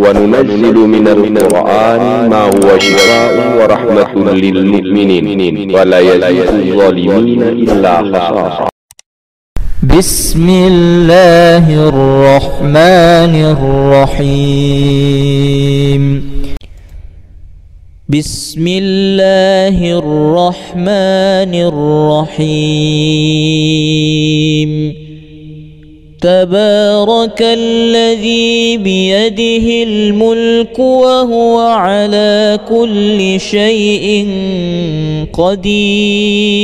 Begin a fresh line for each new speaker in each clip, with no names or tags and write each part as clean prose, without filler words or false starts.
وننزل من القرآن ما هو شفاء ورحمة للمؤمنين ولا يزيد الظالمين إلا خسارا.
بسم الله الرحمن الرحيم. بسم الله الرحمن الرحيم. تبارك الذي بيده الملك وهو على كل شيء قدير.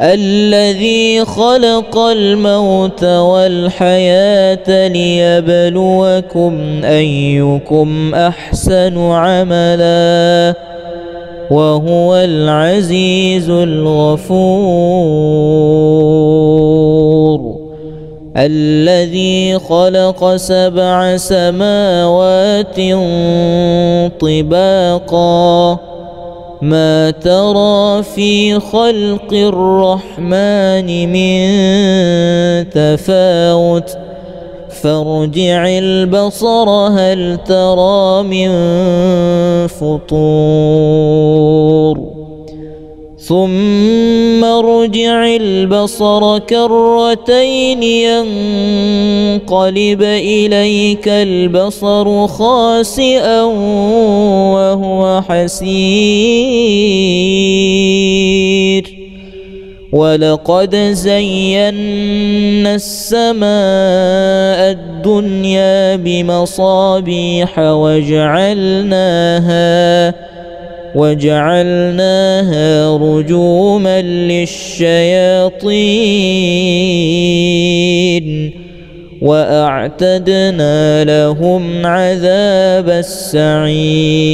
الذي خلق الموت والحياة ليبلوكم أيكم أحسن عملا وهو العزيز الغفور. الذي خلق 7 سماوات طباقا ما ترى في خلق الرحمن من تفاوت فارجع البصر هل ترى من فطور ثم ارجع البصر كرتين ينقلب إليك البصر خاسئا وهو حسير. ولقد زينا السماء الدنيا بمصابيح وجعلناها رجوما للشياطين وأعتدنا لهم عذاب السعير.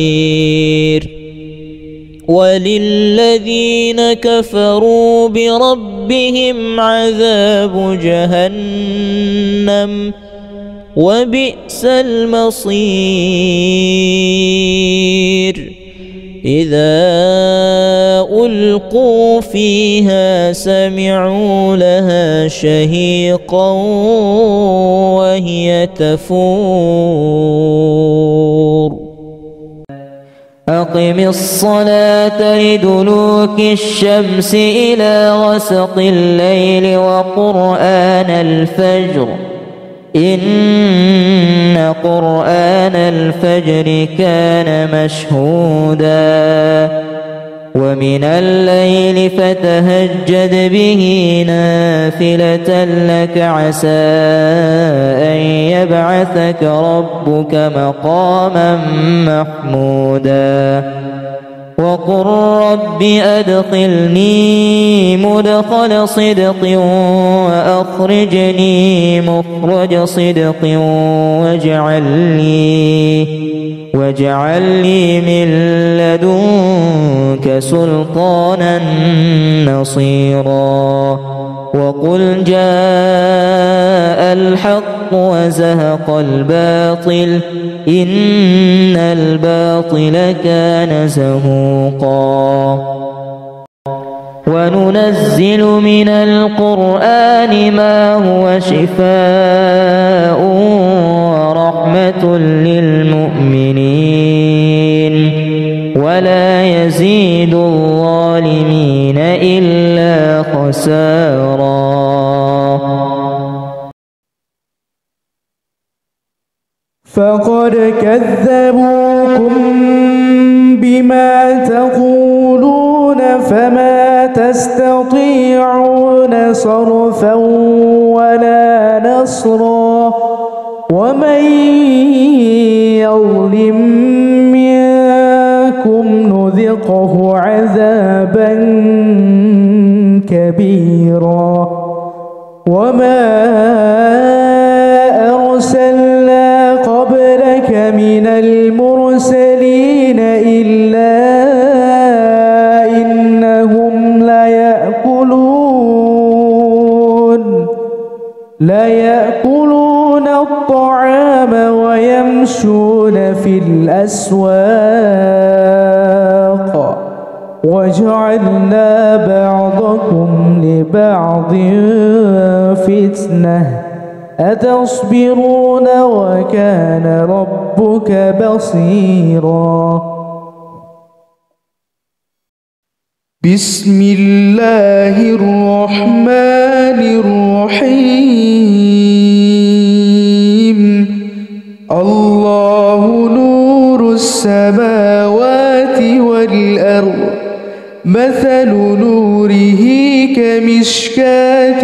وللذين كفروا بربهم عذاب جهنم وبئس المصير. إذا ألقوا فيها سمعوا لها شهيقا وهي تفور. أقم الصلاة لدلوك الشمس إلى غسق الليل وقرآن الفجر إن قرآن الفجر كان مشهودا. ومن الليل فتهجد به نافلة لك عسى أن يبعثك ربك مقاما محمودا. وقل رب أدخلني مدخل صدق وأخرجني مخرج صدق واجعل لي من لدنك سلطانا نصيرا. وقل جاء الحق وزهق الباطل إن الباطل كان زهوقا. وننزل من القرآن ما هو شفاء ورحمة للمؤمنين ولا يزيد الظالمين إلا خسارا.
فقد كذبوكم بما تقولون فما تستطيعون صرفا ولا نصرا. ومن يظلم منكم نذقه عذابا كبيرا. وما أرسلنا قبلك من المرسلين إلا إنهم ليأكلون الطعام ويمشون في الأسواق وجعلنا بعضكم لبعض فتنة أتصبرون وكان ربك بصيرا بسم الله الرحمن الرحيم الله نور السماوات والأرض مثل نوره كمشكاة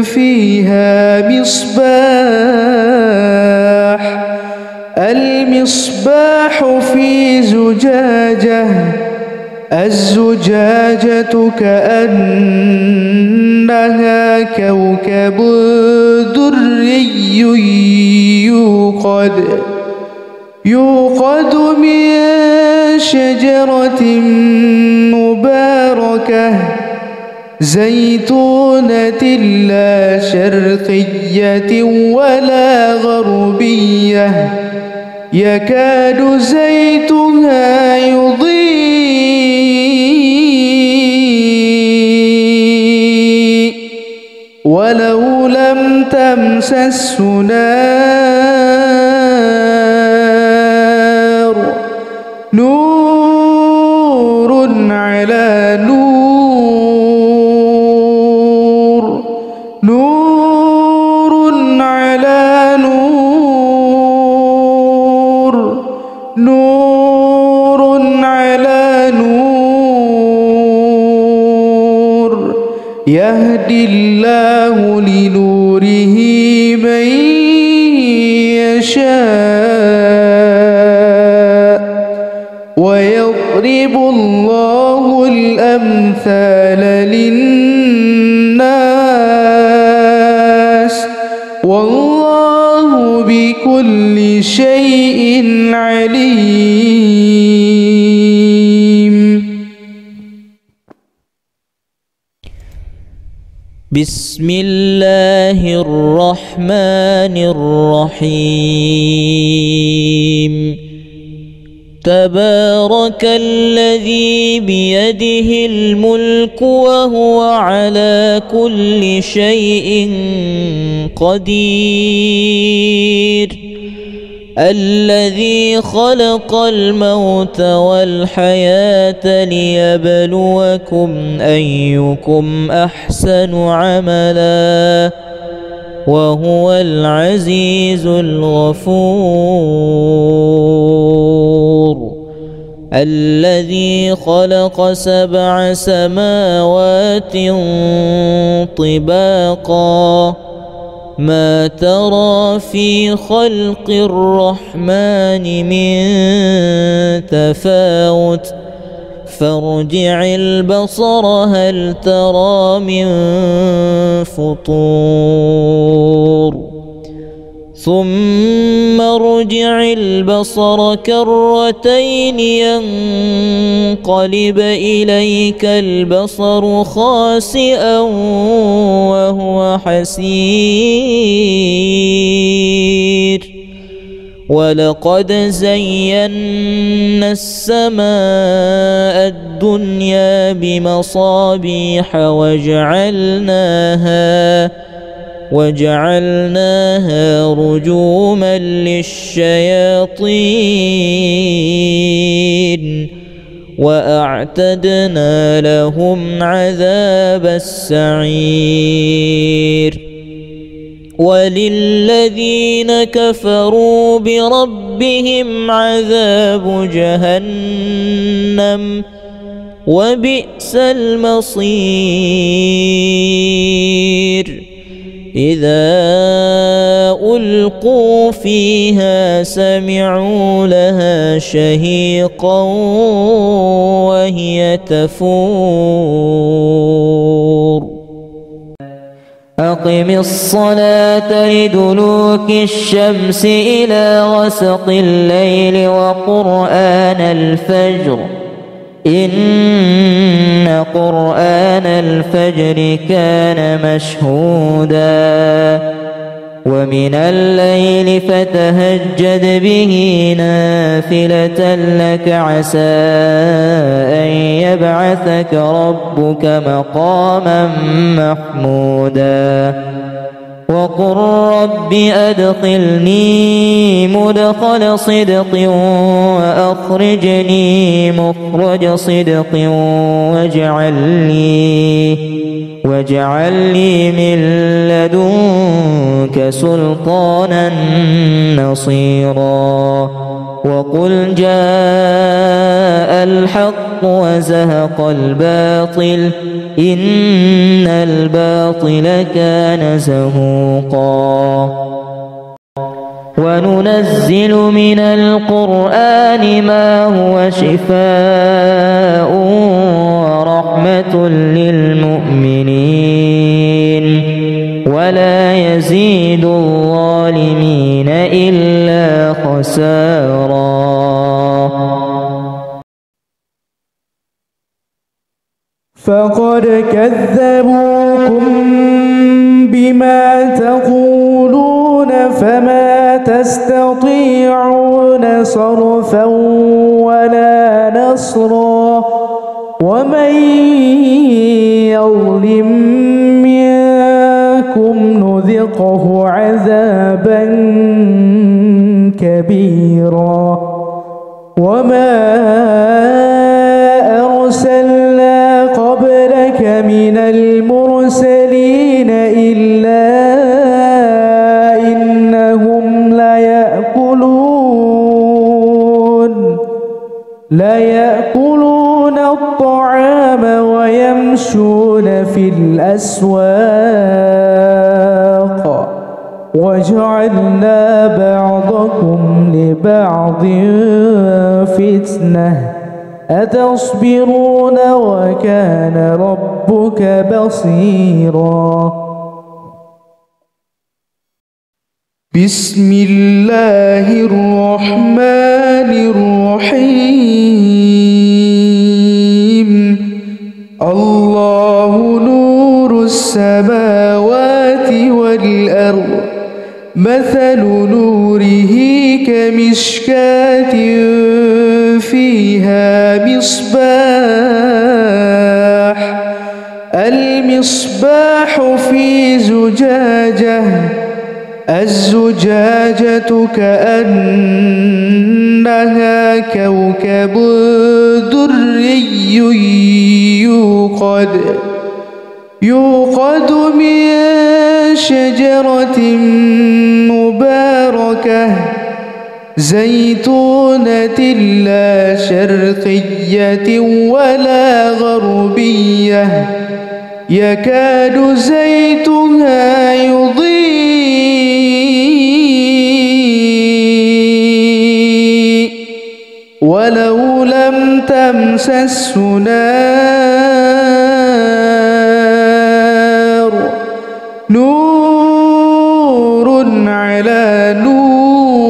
فيها مصباح المصباح في زجاجة الزجاجة كأنها كوكب دري يوقد من شجرة مباركة زيتونة لا شرقية ولا غربية يكاد زيتها يضيء ولو لم تمسسه نار نور على نور نور على نور نور على نور يهدي الله لنوره من يشاء ويضرب الله الأمثال للناس والله بكل شيء عليم.
بسم الله الرحمن الرحيم تبارك الذي بيده الملك وهو على كل شيء قدير الذي خلق الموت والحياة ليبلوكم أيكم أحسن عملا وهو العزيز الغفور الذي خلق 7 سماوات طباقا ما ترى في خلق الرحمن من تفاوت فارجع البصر هل ترى من فطور ثم ارجع البصر كرتين ينقلب إليك البصر خاسئا وهو حسير ولقد زينا السماء الدنيا بمصابيح وجعلناها رجوما للشياطين وأعتدنا لهم عذاب السعير وللذين كفروا بربهم عذاب جهنم وبئس المصير إذا ألقوا فيها سمعوا لها شهيقا وهي تفور أقم الصلاة لدلوك الشمس إلى غسق الليل وقرآن الفجر إن قرآن الفجر كان مشهودا ومن الليل فتهجد به نافلة لك عسى أن يبعثك ربك مقاما محمودا وقل رب أدخلني مدخل صدق وأخرجني مخرج صدق واجعل لي من لدنك سلطانا نصيرا وقل جاء الحق وزهق الباطل إن الباطل كان زهوقا وننزل من القرآن ما هو شفاء ورحمة للمؤمنين ولا يزيد الظالمين إلا خسارا.
فقد كذبوكم بما تقولون فما تستطيعون صرفا ولا نصرا ومن يظلم منكم نذقه عذابا كبيرا. وما أرسلنا قبلك من المرسلين إلا إنهم ليأكلون الطعام ويمشون في الأسواق وجعلنا بعضكم لبعض فتنة أتصبرون وكان ربك بصيرا. بسم الله الرحمن الرحيم. الله نور السماوات والأرض مثل نوره كمشكاة فيها مصباح المصباح في زجاجة الزجاجة كأنها كوكب دري يوقد من شجرة مباركة زيتونة لا شرقية ولا غربية يكاد زيتها يضيء ولو لم تمسسه نار نور على نور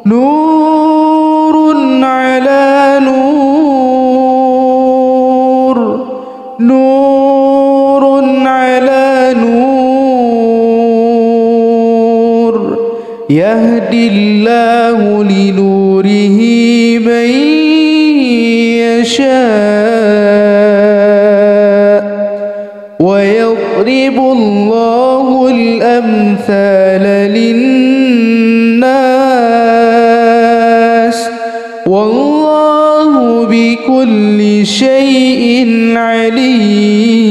نور على نور نور على نور يهدي الله لنوره من يشاء ويضرب الله الأمثال للناس والله بكل شيء عليم.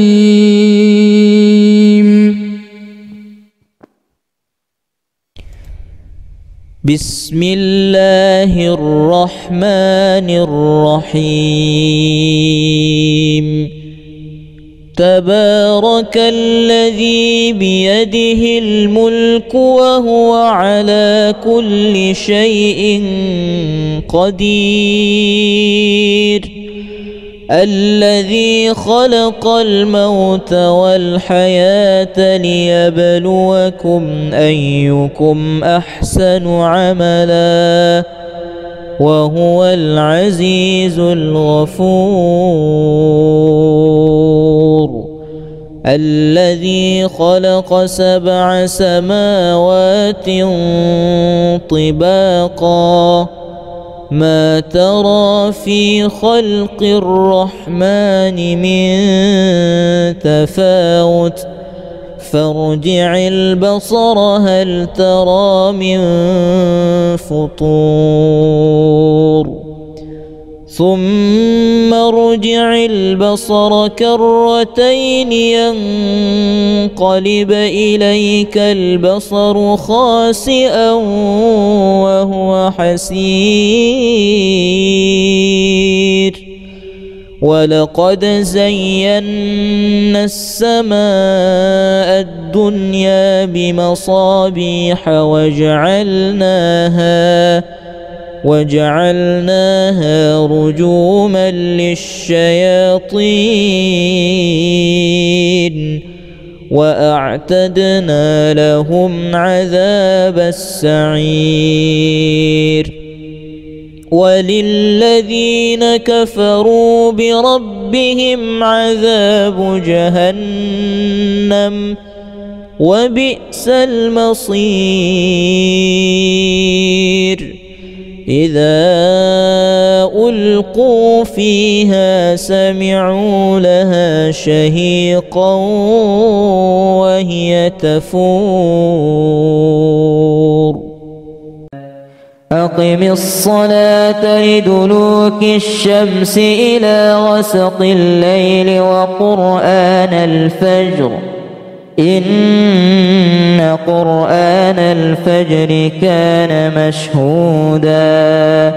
بسم الله الرحمن الرحيم. تبارك الذي بيده الملك وهو على كل شيء قدير الذي خلق الموت والحياة ليبلوكم أيكم أحسن عملا وهو العزيز الغفور الذي خلق 7 سماوات طباقا ما ترى في خلق الرحمن من تفاوت فارجع البصر هل ترى من فطور ثم ارجع البصر كرتين ينقلب إليك البصر خاسئا وهو حسير ولقد زينا السماء الدنيا بمصابيح وجعلناها رجوما للشياطين وأعتدنا لهم عذاب السعير وللذين كفروا بربهم عذاب جهنم وبئس المصير إذا ألقوا فيها سمعوا لها شهيقا وهي تفور أقم الصلاة لدلوك الشمس إلى غسق الليل وقرآن الفجر إن قرآن الفجر كان مشهودا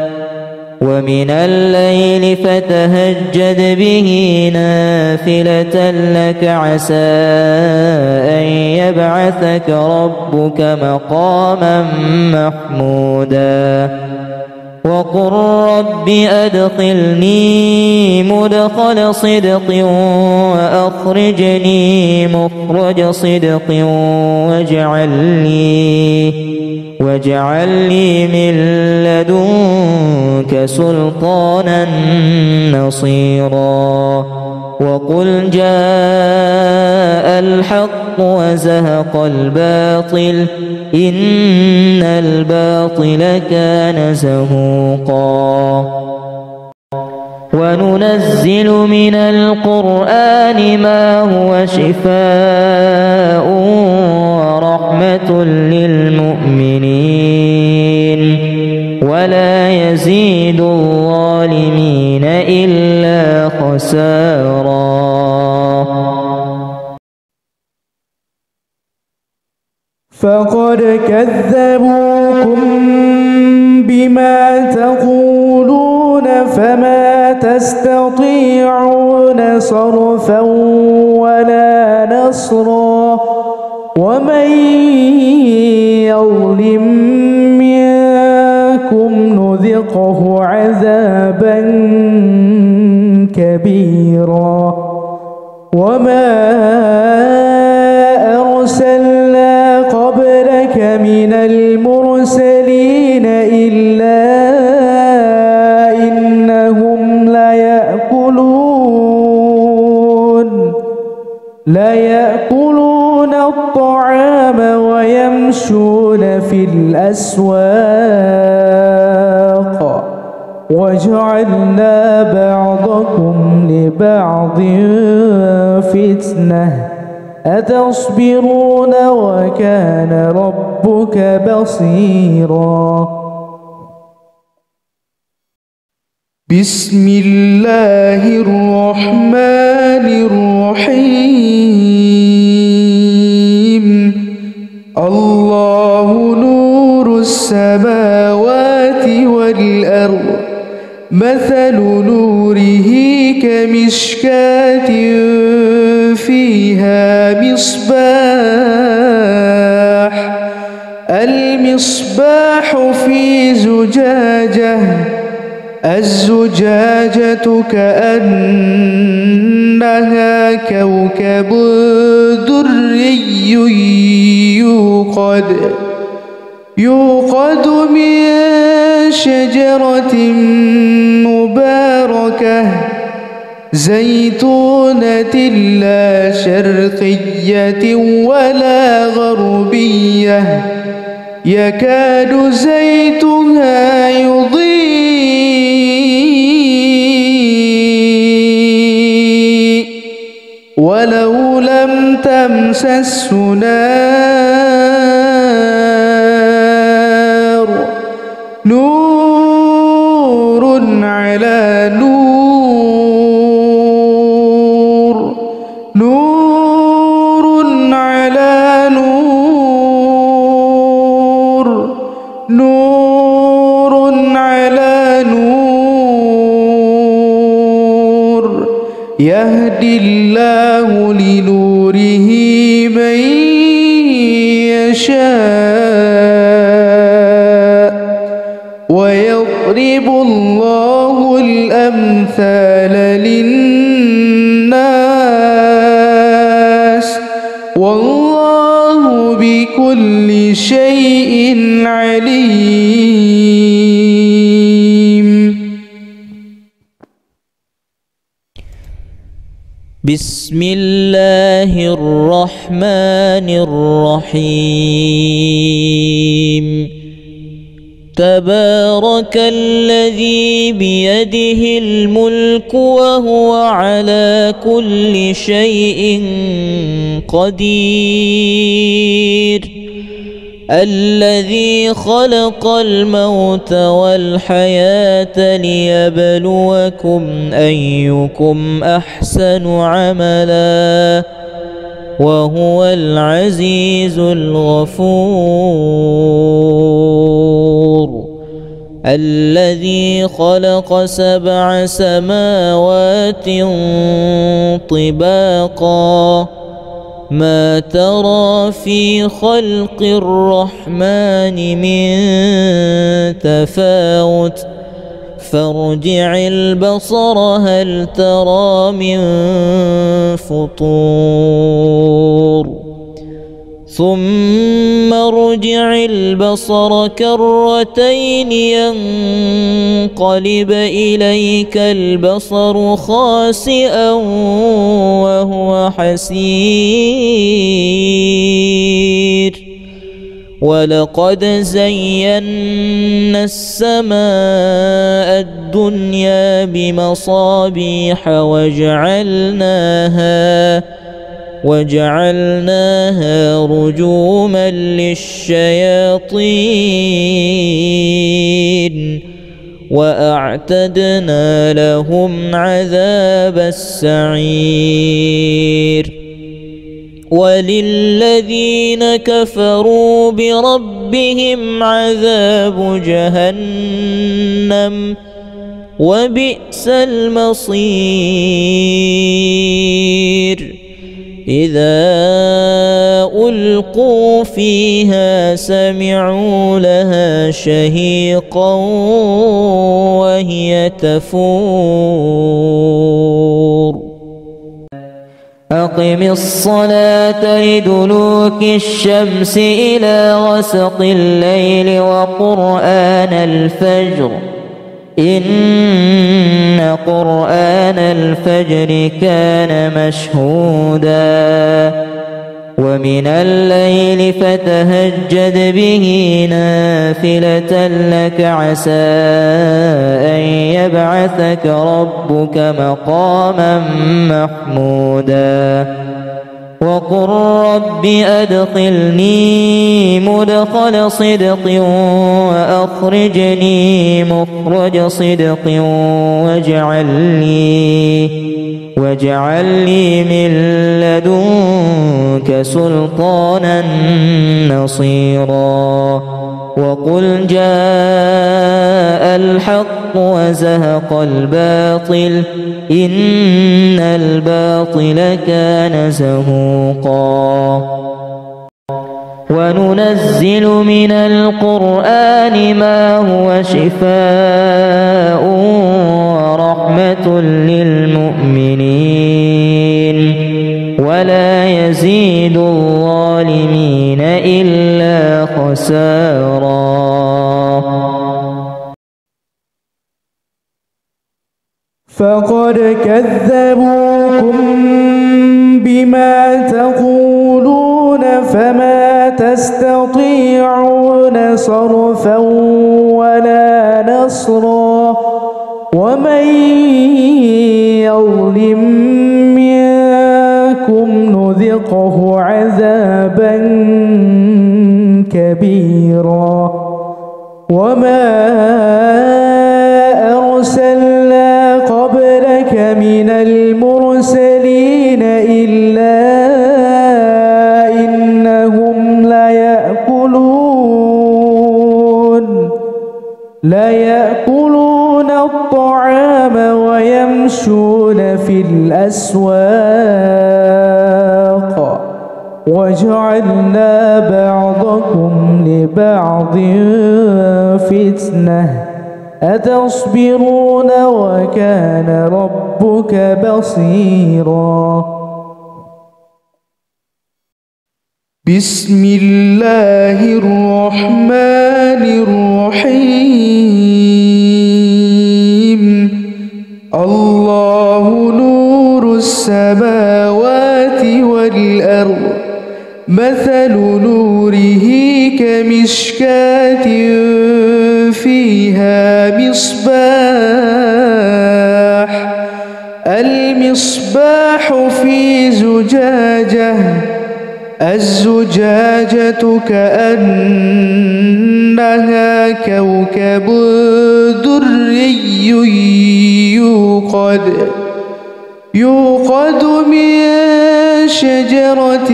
ومن الليل فتهجد به نافلة لك عسى أن يبعثك ربك مقاما محمودا وقل رب أدخلني مدخل صدق وأخرجني مخرج صدق واجعل لي من لدنك سلطانا نصيرا وقل جاء الحق وزهق الباطل إن الباطل كان زهوقا وننزل من القرآن ما هو شفاء ورحمة للمؤمنين ولا يزيد الظالمين إلا خسارا
فقد كذبوكم بما تقولون فما تستطيعون صرفا ولا نصرا ومن يظلم منكم نذقه عذابا كبيرا وما أرسلنا قبلك من المرسلين إلا إنهم ليأكلون الطعام ويمشون في الأسواق وجعلنا بعضكم لبعض فتنة أتصبرون وكان ربك بصيرا بسم الله الرحمن الرحيم الله نور السماوات والأرض مثل نوره كمشكاة فيها مصباح المصباح في زجاجة الزجاجة كأنها كوكب دري يوقد من شجرة مباركة زيتونة لا شرقية ولا غربية يكاد زيتها يضيء ولو لم تمسسه نار نور على نور نور على نور نور على نور يهدي الله لنوره من يشاء ويضرب الله الأمثال للناس والله بكل شيء عليم.
بسم الله الرحمن الرحيم. تبارك الذي بيده الملك وهو على كل شيء قدير. الذي خلق الموت والحياة ليبلوكم أيكم أحسن عملا وهو العزيز الغفور. الذي خلق 7 سماوات طباقا ما ترى في خلق الرحمن من تفاوت فارجع البصر هل ترى من فطور ثم ارجع البصر كرتين ينقلب إليك البصر خاسئا وهو حسير. ولقد زينا السماء الدنيا بمصابيح وجعلناها رجوما للشياطين وأعتدنا لهم عذاب السعير. وللذين كفروا بربهم عذاب جهنم وبئس المصير. إذا ألقوا فيها سمعوا لها شهيقا وهي تفور. أقم الصلاة لدلوك الشمس إلى غسق الليل وقرآن الفجر إن قرآن الفجر كان مشهودا. ومن الليل فتهجد به نافلة لك عسى أن يبعثك ربك مقاما محمودا. وقل رب أدخلني مدخل صدق وأخرجني مخرج صدق واجعل لي من لدنك سلطانا نصيرا. وقل جاء الحق وزهق الباطل إن الباطل كان زهوقا. وننزل من القرآن ما هو شفاء ورحمة للمؤمنين ولا يزيد الظالمين إلا خسارا.
فقد كذبوكم بما تقولون فما تستطيعون صرفا ولا نصرا. ومن يظلم منكم نذيقه عذابا كبيرا وما أرسلنا قبلك من المرسلين إلا إنهم ليأكلون الطعام ويمشون في الأسواق وجعلنا بعضكم لبعض فتنة أتصبرون وكان ربك بصيرا. بسم الله الرحمن الرحيم. الله نور السماوات والأرض مثل نوره كمشكاة فيها مصباح المصباح في زجاجة الزجاجة كأنها كوكب دري يوقد من شجرة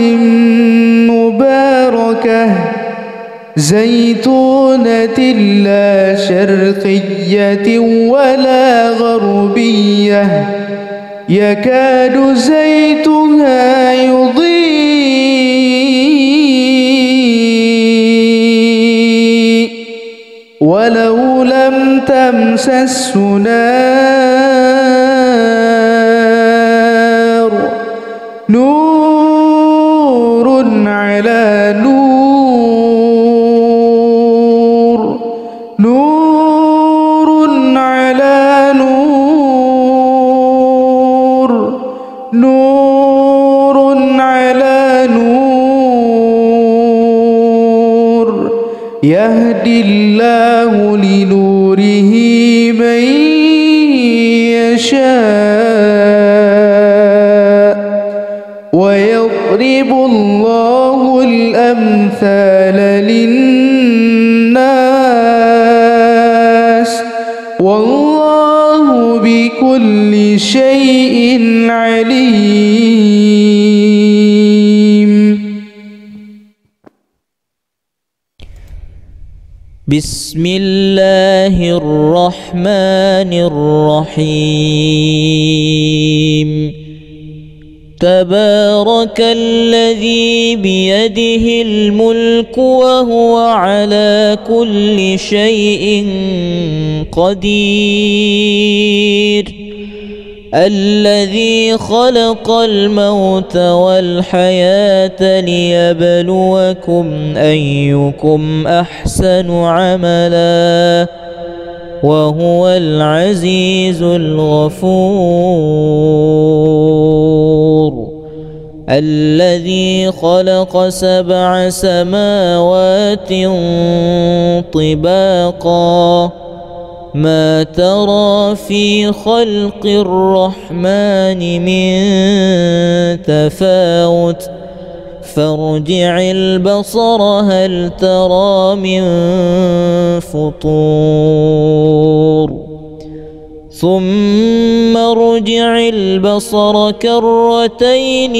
مباركة زيتونة لا شرقية ولا غربية يكاد زيتها يضيء ولو لم تمسسه نار نور على نور نور على نور نور على نور يهدي الله لنوره من يشاء ويضرب الله الأمثال للناس والله بكل شيء عليم.
بسم الله الرحمن الرحيم. تبارك الذي بيده الملك وهو على كل شيء قدير الذي خلق الموت والحياة ليبلوكم أيكم أحسن عملا وهو العزيز الغفور. الذي خلق 7 سماوات طباقا ما ترى في خلق الرحمن من تفاوت فارجع البصر هل ترى من فطور ثم ارجع البصر كرتين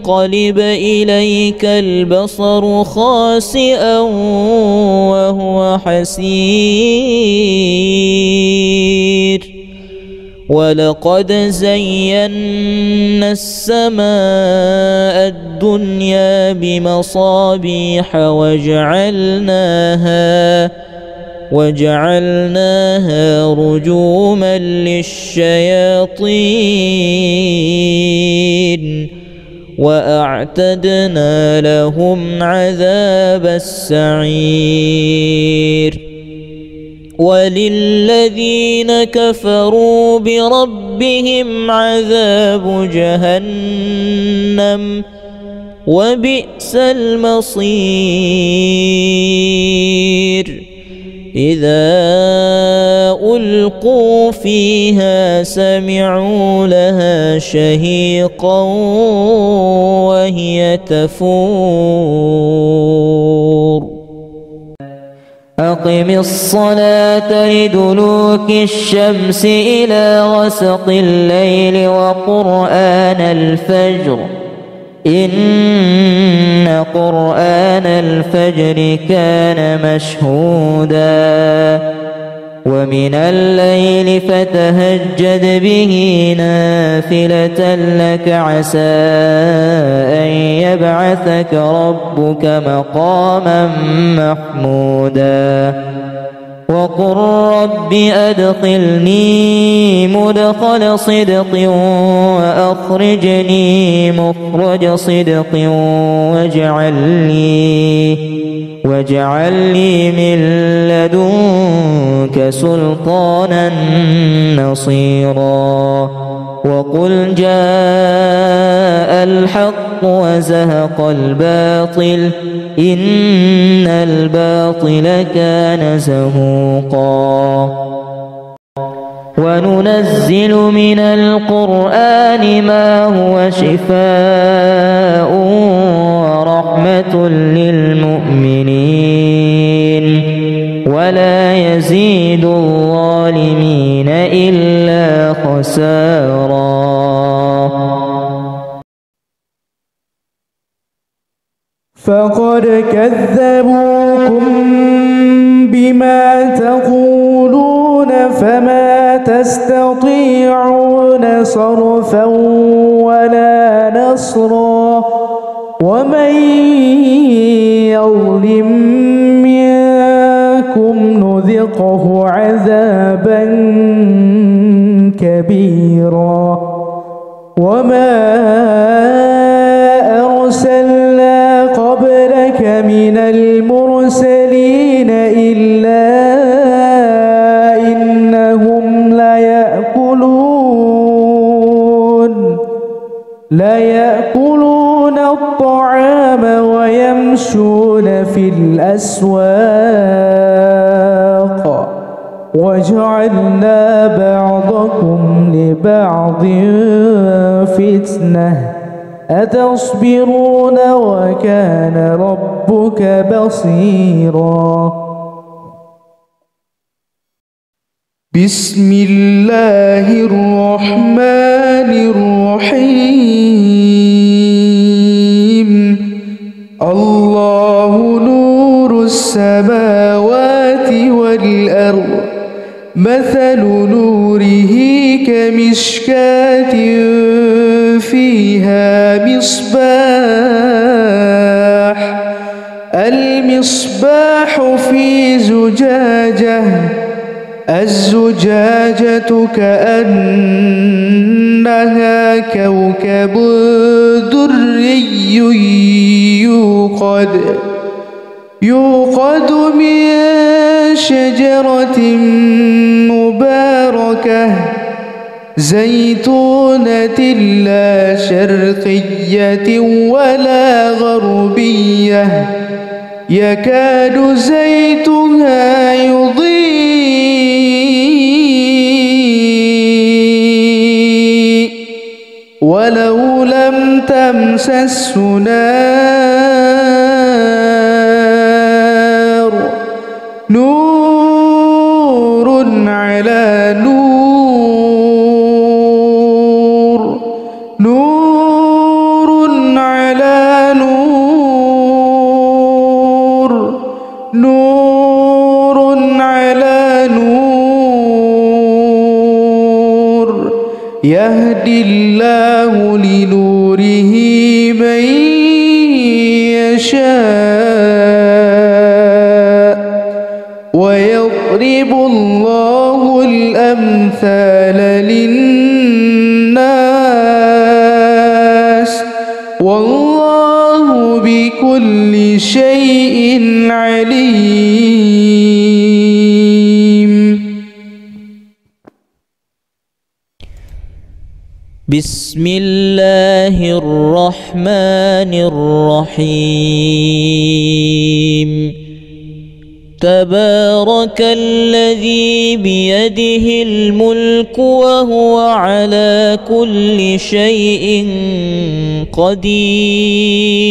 ينقلب إليك البصر خاسئا وهو حسير ولقد زينا السماء الدنيا بمصابيح وجعلناها رجوما للشياطين وأعتدنا لهم عذاب السعير. وللذين كفروا بربهم عذاب جهنم وبئس المصير. إذا ألقوا فيها سمعوا لها شهيقا وهي تفور أقم الصلاة لدلوك الشمس إلى غسق الليل وقرآن الفجر إن قرآن الفجر كان مشهودا ومن الليل فتهجد به نافلة لك عسى أن يبعثك ربك مقاما محمودا وقل رب أدخلني مدخل صدق وأخرجني مخرج صدق واجعل لي من لدنك سلطانا نصيرا وقل جاء الحق وزهق الباطل إن الباطل كان زهوقا وننزل من القرآن ما هو شفاء ورحمة للمؤمنين ولا يزيد الظالمين إلا خسارا
فقد كذبوكم بما تقولون فما تستطيعون صرفا ولا نصرا ومن يظلم منكم نذقه عذابا كبيرا وما أرسلنا قبلك من المرسلين إلا إنهم ليأكلون الطعام ويمشون في الأسواق وجعلنا بعضكم لبعض فتنة أتصبرون وكان ربك بصيرا بسم الله الرحمن الرحيم الله نور السماوات والأرض مثل نوره كمشكاة فيها المصباح في زجاجة الزجاجة كأنها كوكب دري يوقد من شجرة مباركة زيتونة لا شرقية ولا غربية يكاد زيتها يضيء ولو لم تمسسه نار نور على نور نور على نور نور على نور يهدي الله لنوره من يشاء ويضرب الله الأمثال للناس والله بكل شيء عليم.
بسم الله الرحمن الرحيم تبارك الذي بيده الملك وهو على كل شيء قدير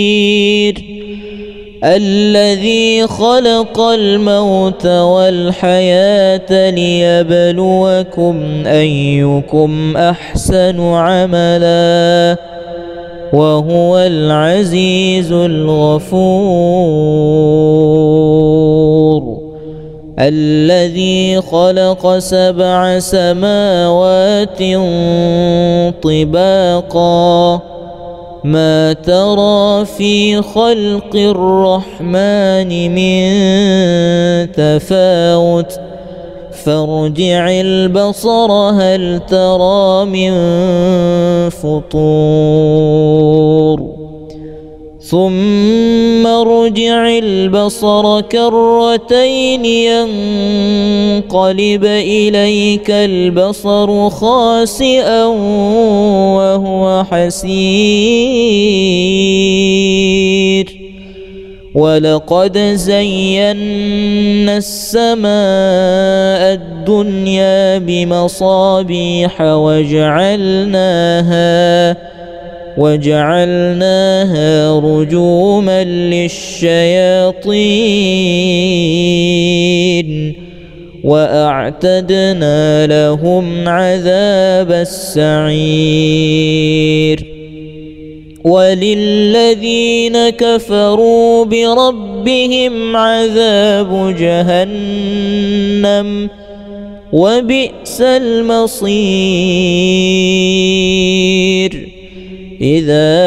الذي خلق الموت والحياة ليبلوكم أيكم أحسن عملا وهو العزيز الغفور الذي خلق 7 سماوات طباقا ما ترى في خلق الرحمن من تفاوت فارجع البصر هل ترى من فطور ثم ارجع البصر كرتين ينقلب إليك البصر خاسئا وهو حسير ولقد زينا السماء الدنيا بمصابيح وجعلناها رجوما للشياطين وأعتدنا لهم عذاب السعير وللذين كفروا بربهم عذاب جهنم وبئس المصير إذا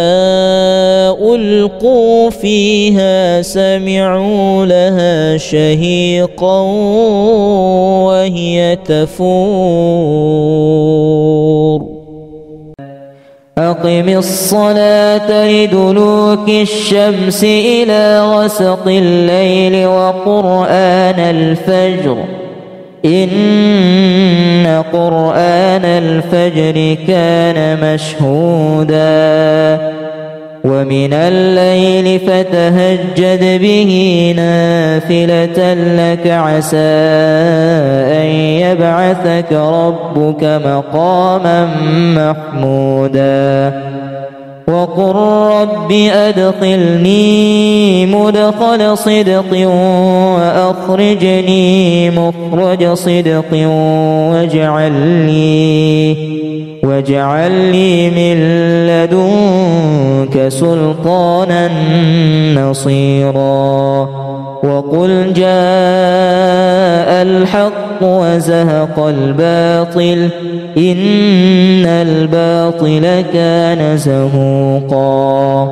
ألقوا فيها سمعوا لها شهيقا وهي تفور أقم الصلاة لدلوك الشمس إلى غسق الليل وقرآن الفجر إن قرآن الفجر كان مشهودا ومن الليل فتهجد به نافلة لك عسى أن يبعثك ربك مقاما محمودا وقل رب أدخلني مدخل صدق وأخرجني مخرج صدق واجعل لي من لدنك سلطانا نصيرا وقل جاء الحق وزهق الباطل إن الباطل كان زهوقا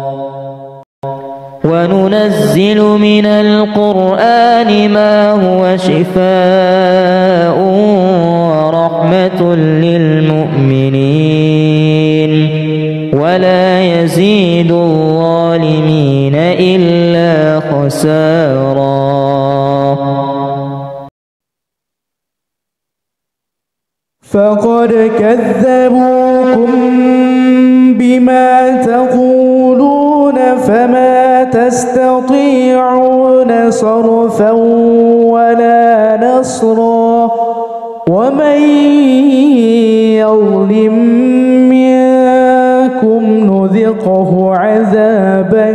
وننزل من القرآن ما هو شفاء ورحمة للمؤمنين ولا يزيد الظالمين إلا خسارا
فقد كذبوكم بما تقولون فما تستطيعون صرفا ولا نصرا ومن يظلم منكم نذقه عذابا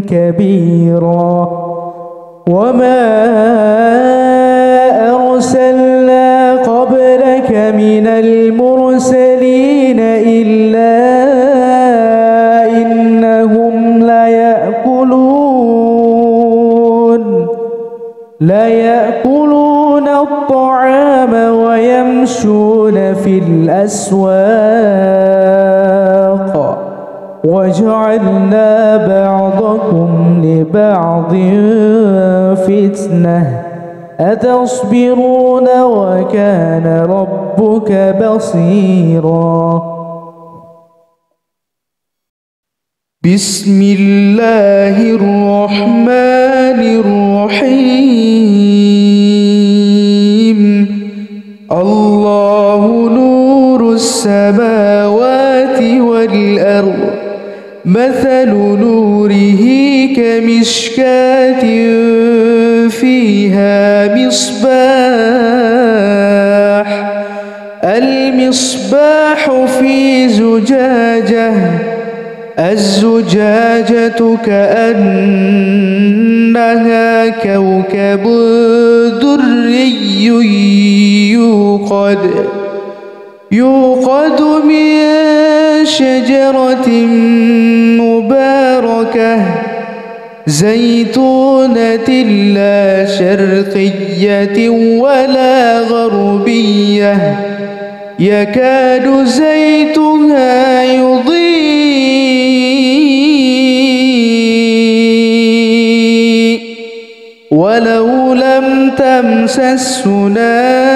كبيرا وما أرسلنا قبلك من المرسلين إلا إنهم ليأكلون الطعام ويمشون في الأسواق وجعلنا بعضكم لبعض فتنة أتصبرون وكان ربك بصيرا بسم الله الرحمن الرحيم الله نور السماوات والأرض مثل نوره كمشكاة فيها مصباح المصباح في زجاجة الزجاجة كأنها كوكب دري يوقد من شجرة مباركة زيتونة لا شرقية ولا غربية يكاد زيتها يضيء ولو لم تمسسه نار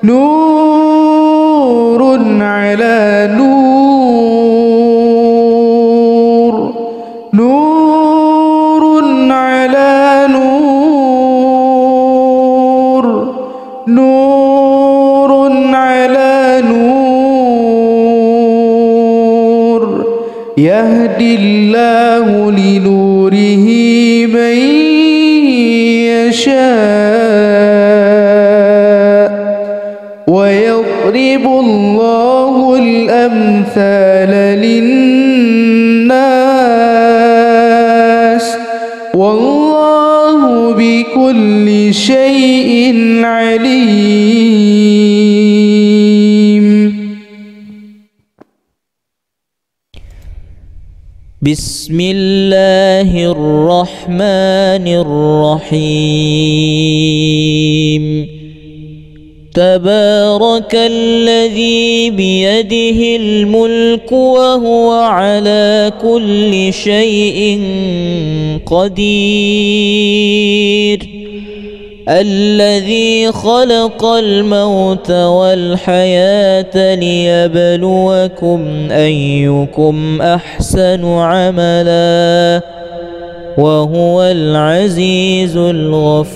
نور على نور نور على نور نور على نور يهدي الله لنوره من يشاء ويضرب الله الأمثال للناس والله بكل شيء عليم.
بسم الله الرحمن الرحيم. تبارك الذي بيده الملك وهو على كل شيء قدير الذي خلق الموت والحياة ليبلوكم أيكم أحسن عملا وهو العزيز الغفور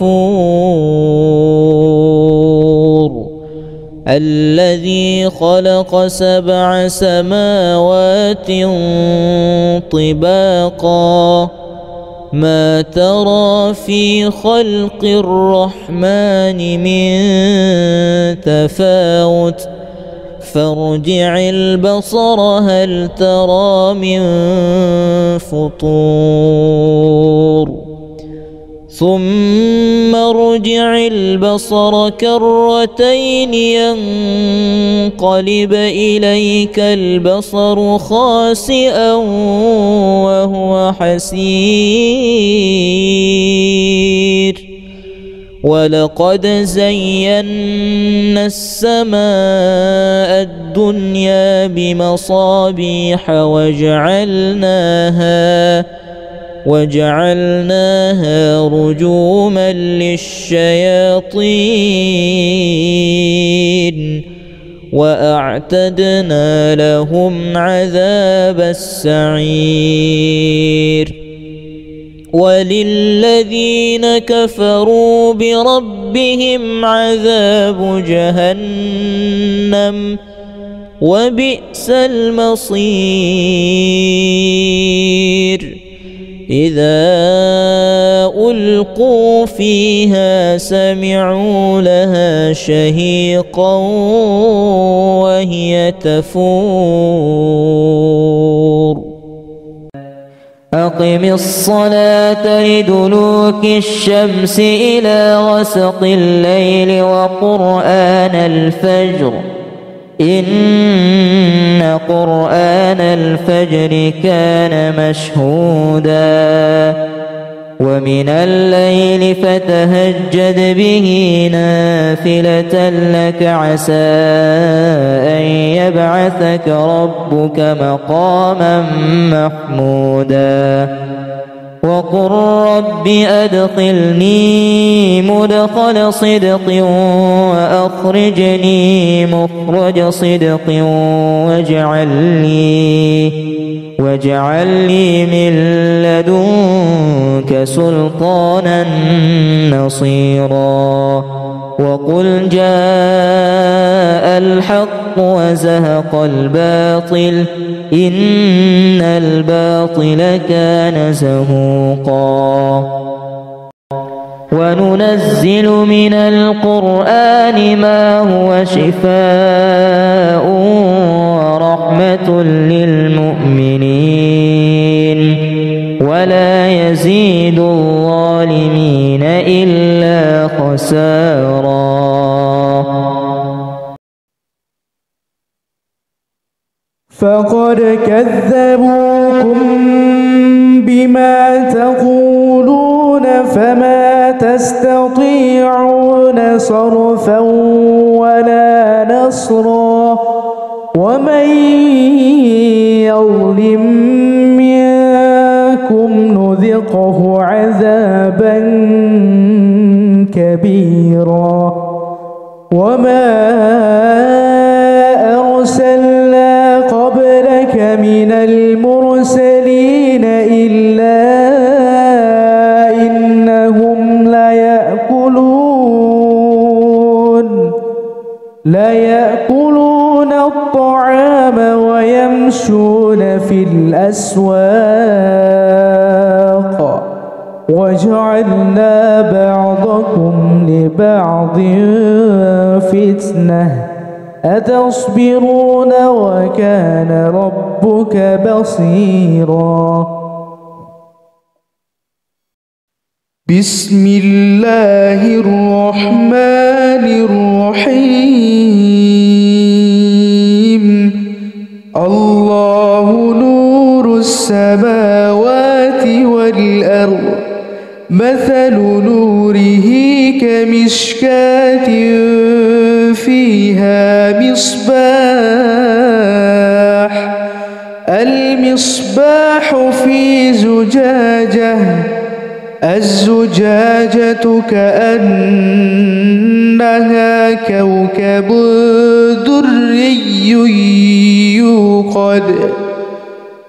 الذي خلق 7 سماوات طباقا ما ترى في خلق الرحمن من تفاوت فارجع البصر هل ترى من فطور ثم ارجع البصر كرتين ينقلب إليك البصر خاسئا وهو حسير ولقد زينا السماء الدنيا بمصابيح وجعلناها رجوما للشياطين وأعتدنا لهم عذاب السعير وللذين كفروا بربهم عذاب جهنم وبئس المصير إذا ألقوا فيها سمعوا لها شهيقا وهي تفور أقم الصلاة لدلوك الشمس إلى غسق الليل وقرآن الفجر إن قرآن الفجر كان مشهودا ومن الليل فتهجد به نافلة لك عسى أن يبعثك ربك مقاما محمودا وقل رب أدخلني مدخل صدق وأخرجني مخرج صدق واجعل لي من لدنك سلطانا نصيرا وقل جاء الحق وزهق الباطل إن الباطل كان زهوقا وننزل من القرآن ما هو شفاء ورحمة للمؤمنين ولا يزيد الظالمين إلا خسارا.
فقد كذبوكم بما تقولون فما تستطيعون صرفا ولا نصرا ومن يظلم منكم نذقه عذابا كبيرا. وما أرسلنا قبلك من المرسلين إلا إنهم ليأكلون الطعام ويمشون في الأسواق وجعلنا بعضكم لبعض فتنة أتصبرون وكان ربك بصيرا. بسم الله الرحمن الرحيم. الله نور السماوات والأرض مثل نوره كمشكاة فيها مصباح المصباح في زجاجة الزجاجة كأنها كوكب دري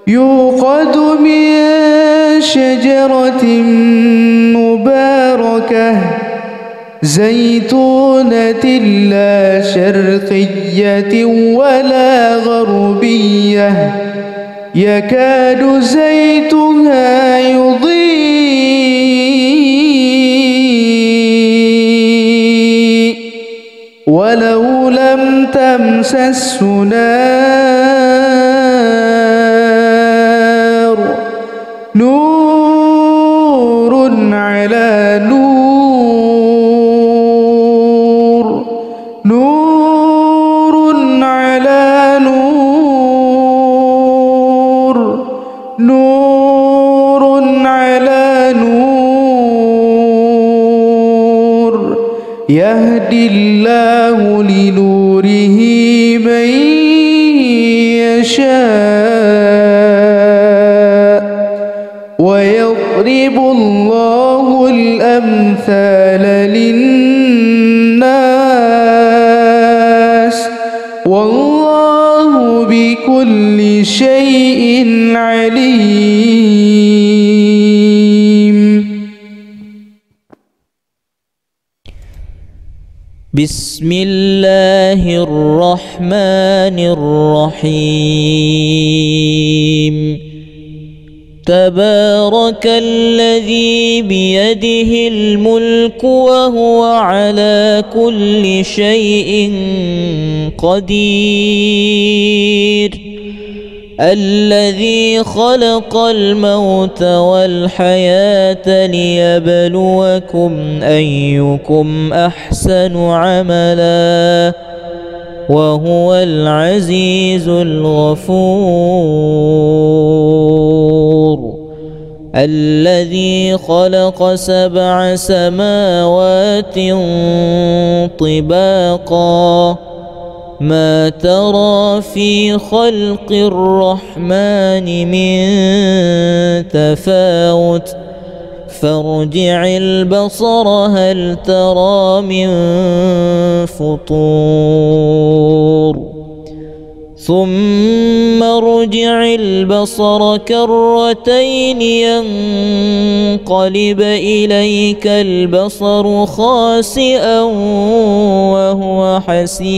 يوقد من شجرة مباركة زيتونة لا شرقية ولا غربية يكاد زيتها يضيء ولو لم تمسسه نار نور على نور نور على نور نور على نور يهدي الله لنوره من يشاء ويضرب الله الأمثال للناس والله بكل شيء عليم.
بسم الله الرحمن الرحيم. تبارك الذي بيده الملك وهو على كل شيء قدير الذي خلق الموت والحياة ليبلوكم أيكم أحسن عملا وهو العزيز الغفور الذي خلق 7 سماوات طباقا ما ترى في خلق الرحمن من تفاوت فارجع البصر هل ترى من فطور ثم ارجع البصر كرتين ينقلب إليك البصر خاسئا وهو حسير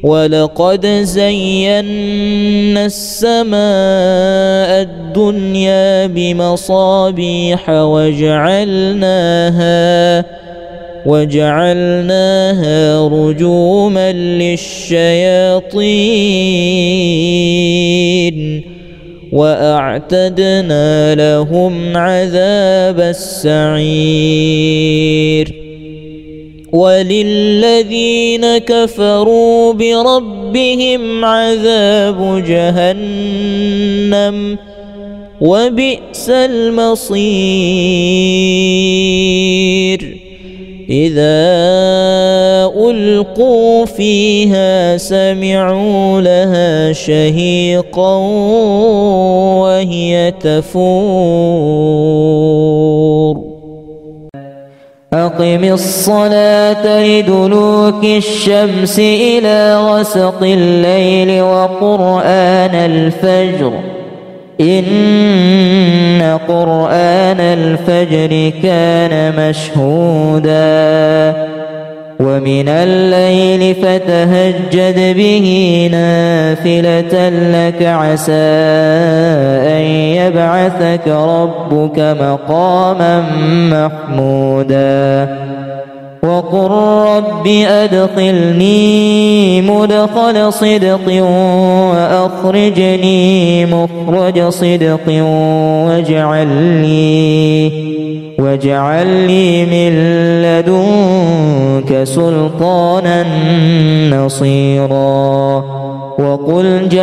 ولقد زينا السماء الدنيا بمصابيح وجعلناها رجوما للشياطين وأعتدنا لهم عذاب السعير وللذين كفروا بربهم عذاب جهنم وبئس المصير إذا ألقوا فيها سمعوا لها شهيقا وهي تفور أقم الصلاة لدلوك الشمس إلى غسق الليل وقرآن الفجر إن قرآن الفجر كان مشهودا ومن الليل فتهجد به نافلة لك عسى أن يبعثك ربك مقاما محمودا وقل رب أدخلني مدخل صدق وأخرجني مخرج صدق واجعل لي من لدنك سلطانا نصيرا وقل جاء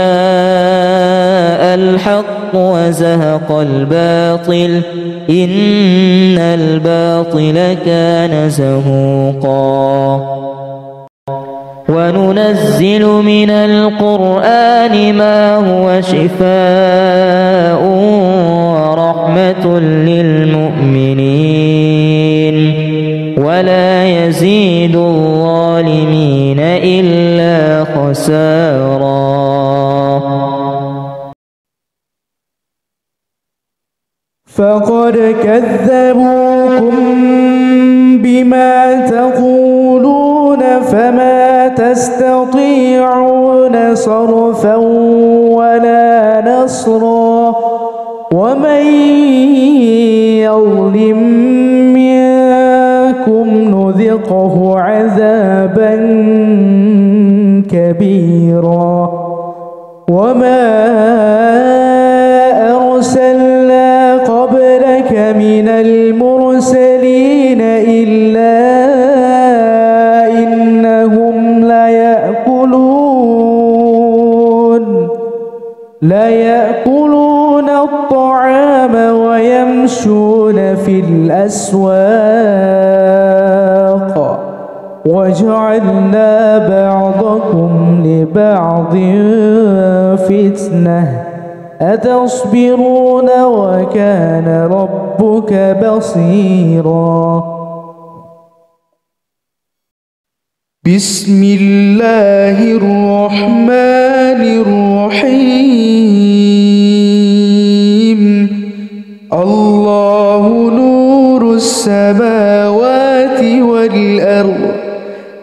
الحق وزهق الباطل إن الباطل كان زهوقا وننزل من القرآن ما هو شفاء ورحمة للمؤمنين ولا يزيد الظالمين إلا خسارا.
فقد كذبوكم بما تقولون فما تستطيعون صرفا ولا نصرا ومن يظلم منكم نذقه عذابا كبيرا. وما أرسلنا قبلك من المرسلين إلا إنهم ليأكلون الطعام ويمشون في الأسواق وجعلنا بعضكم لبعض فتنة أتصبرون وكان ربك بصيرا. بسم الله الرحمن الرحيم. الله نور السماوات والأرض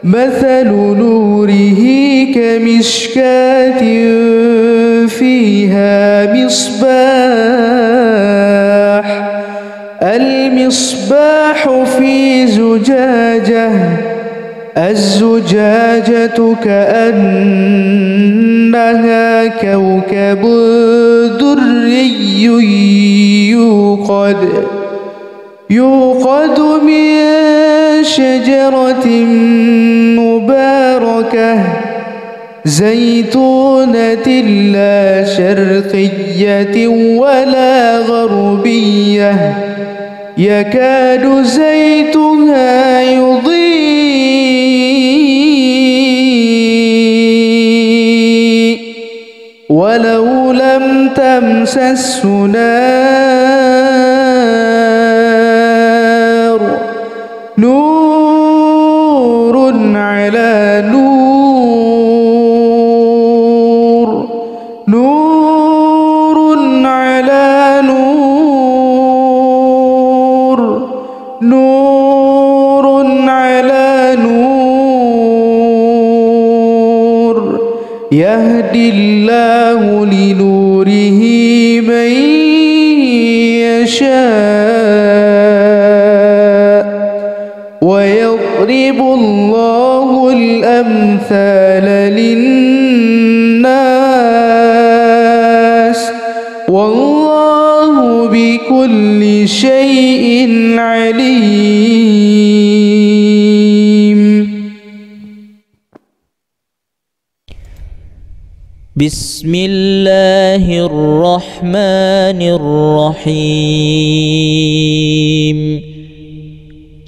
مثل نوره كمشكاة فيها مصباح المصباح في زجاجة الزجاجة كأنها كوكب دري يوقد من شجرة مباركة زيتونة لا شرقية ولا غربية يكاد زيتها يضيء ولو لم تمسسه نار نور على نور على نور، نور على نور، يهدي الله لنوره من يشاء ويضرب الله الأمثال للناس والله بكل شيء عليم.
بسم الله الرحمن الرحيم.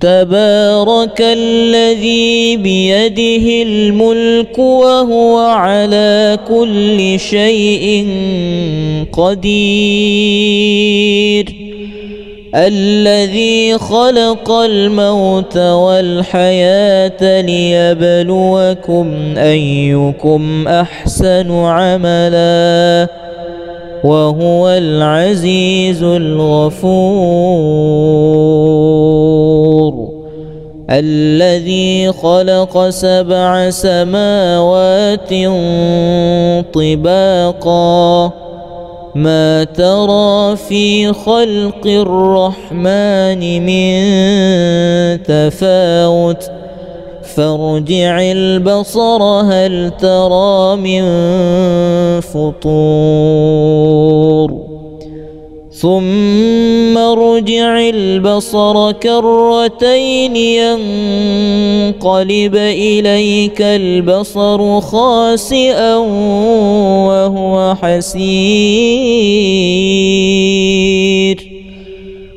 تبارك الذي بيده الملك وهو على كل شيء قدير، الذي خلق الموت والحياة ليبلوكم أيكم أحسن عملا وهو العزيز الغفور. الذي خلق 7 سماوات طباقا، ما ترى في خلق الرحمن من تفاوت، فارجع البصر هل ترى من فطور، ثم ارجع البصر كرتين ينقلب إليك البصر خاسئا وهو حسير.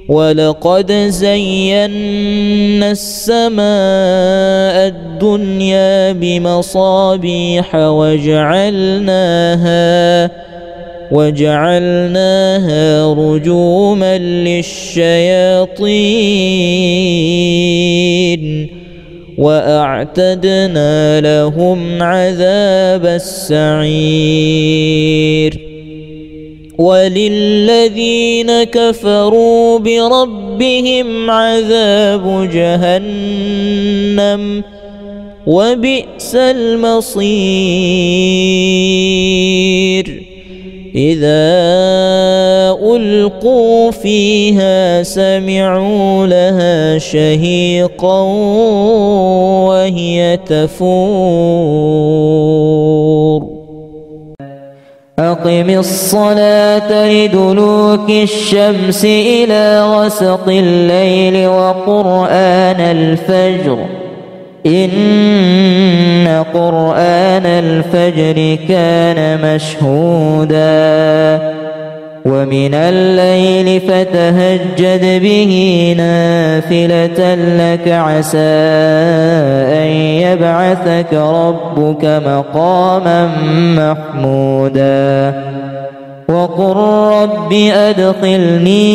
ولقد زينا السماء الدنيا بمصابيح وجعلناها رجوما للشياطين وأعتدنا لهم عذاب السعير. وللذين كفروا بربهم عذاب جهنم وبئس المصير. إذا ألقوا فيها سمعوا لها شهيقا وهي تفور. أقم الصلاة لدلوك الشمس إلى غسق الليل وقرآن الفجر، إن قرآن الفجر كان مشهودا. ومن الليل فتهجد به نافلة لك عسى أن يبعثك ربك مقاما محمودا. وقل رب أدخلني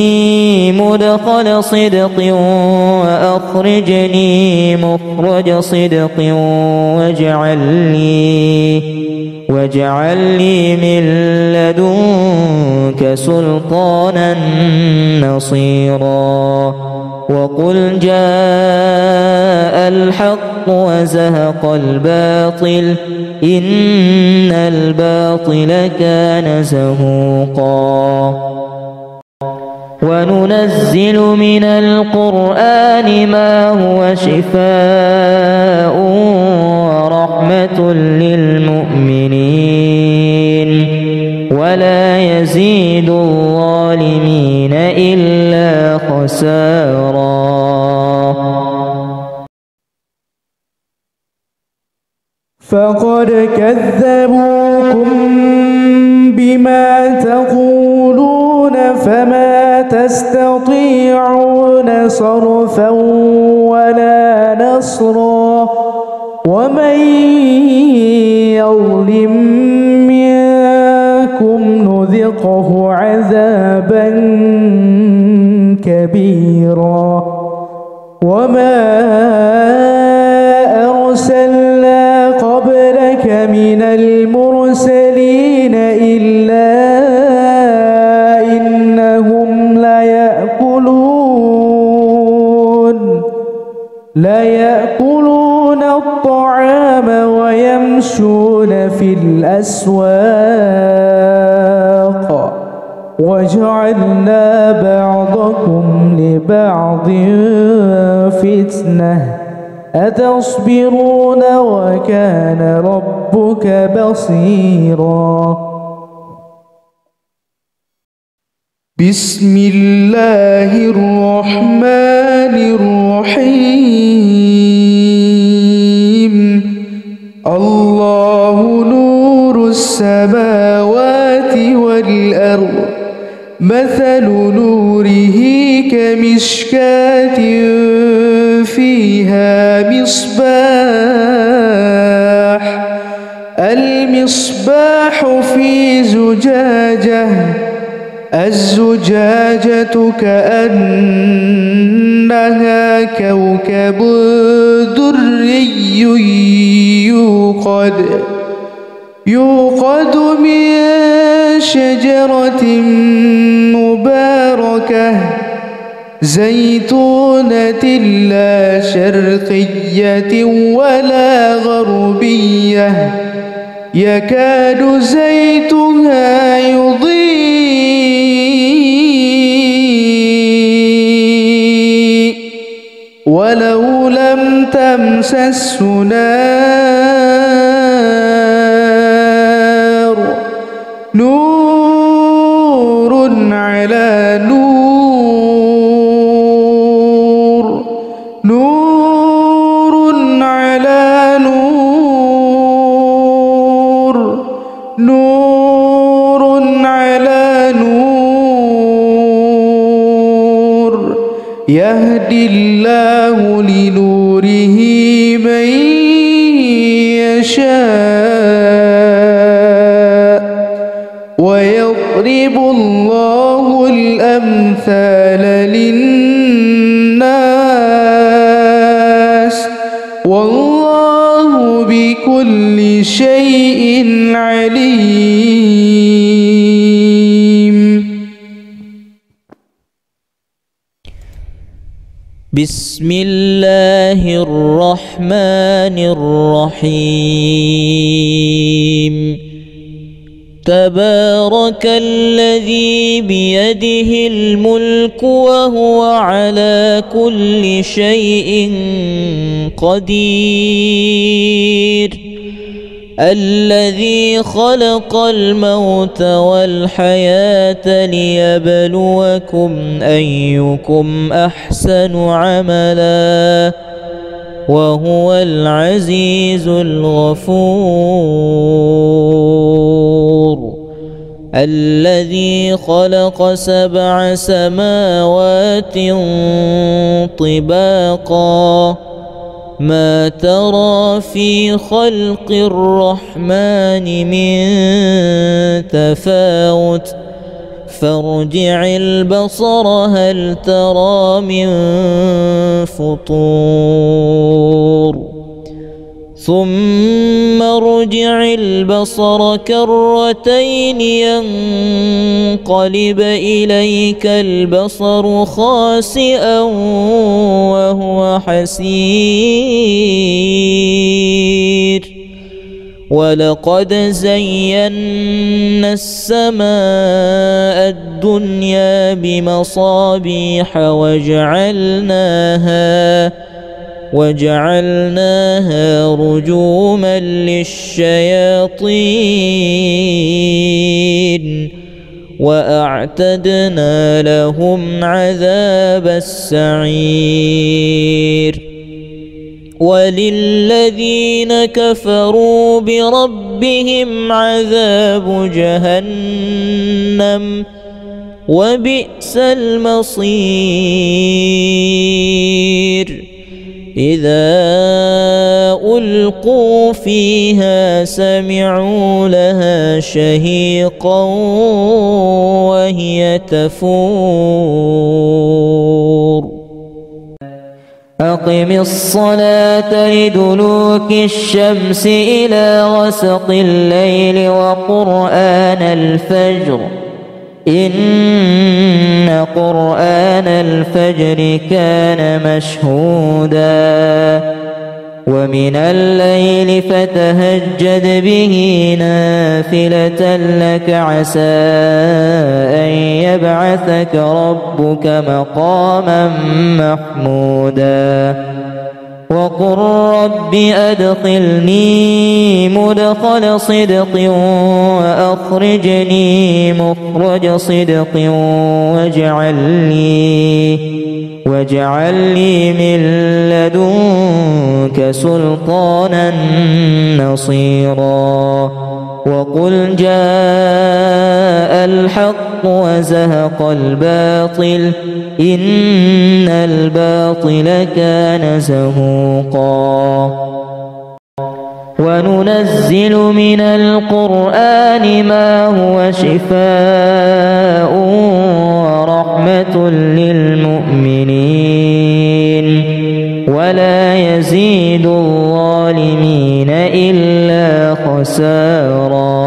مدخل صدق وأخرجني مخرج صدق واجعل لي من لدنك سلطانا نصيرا. وقل جاء الحق وزهق الباطل إن الباطل كان زهوقا. وننزل من القرآن ما هو شفاء ورحمة للمؤمنين ولا يزيد الظالمين إلا خسارا.
فقد كذبوكم بما تقولون فما تستطيعون صرفا ولا نصرا. ومن يظلم منكم نذقه عذابا كبيرا. وما أرسلنا قبلك من المرسلين إلا لا يأكلون الطعام ويمشون في الأسواق وجعلنا بعضكم لبعض فتنة أتصبرون وكان ربك بصيرا. بسم الله الرحمن الرحيم. الله نور السماوات والأرض مثل نوره كمشكاة فيها مصباح المصباح في زجاجة الزجاجة كأنها كوكب دري يوقد من شجرة مباركة زيتونة لا شرقية ولا غربية يكاد زيتها يضيء ولو لم تمسسه نار نور على نور نور على نور نور على نور يهدي الله لنوره من يشاء ويضرب الله الأمثال للناس والله بكل شيء عليم.
بسم الله الرحمن الرحيم. تبارك الذي بيده الملك وهو على كل شيء قدير الذي خلق الموت والحياة ليبلوكم أيكم أحسن عملا وهو العزيز الغفور. الذي خلق 7 سماوات طباقا ما ترى في خلق الرحمن من تفاوت فارجع البصر هل ترى من فطور ثم ارجع البصر كرتين ينقلب إليك البصر خاسئا وهو حسير. ولقد زينا السماء الدنيا بمصابيح وجعلناها رجوما للشياطين وأعتدنا لهم عذاب السعير. وللذين كفروا بربهم عذاب جهنم وبئس المصير. إذا ألقوا فيها سمعوا لها شهيقا وهي تفور. أقم الصلاة لدلوك الشمس إلى غسق الليل وقرآن الفجر إن قرآن الفجر كان مشهودا ومن الليل فتهجد به نافلة لك عسى أن يبعثك ربك مقاما محمودا وقل رب أدخلني مدخل صدق وأخرجني مخرج صدق واجعل لي من لدنك سلطانا نصيرا وقل جاء الحق وزهق الباطل إن الباطل كان زهوقا وننزل من القرآن ما هو شفاء ورحمة للمؤمنين ولا يزيد الظالمين إلا خسارا.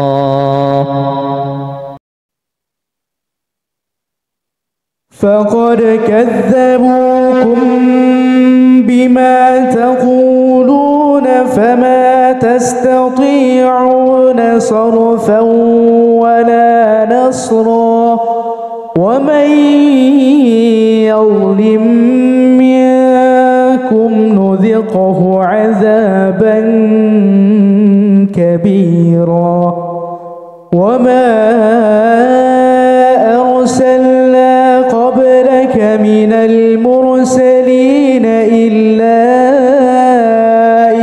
فقد كذبوكم بما تقولون فما تستطيعون صرفا ولا نصرا ومن يظلم منكم نذقه عذابا كبيرا. وما أرسلنا قبلك من المرسلين إلا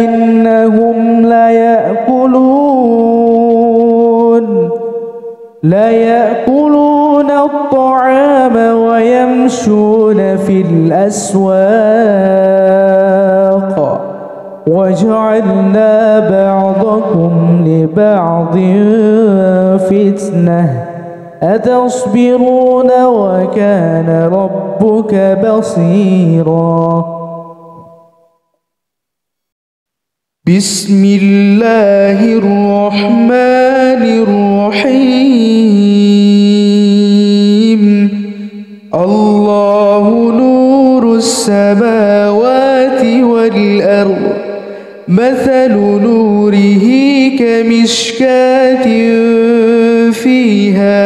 إنهم ليأكلون الطعام ويمشون في الأسواق وجعلنا بعضكم لبعض فتنة أتصبرون وكان ربك بصيرا. بسم الله الرحمن الرحيم. الله نور السماوات والأرض مثل نوره كمشكاة فيها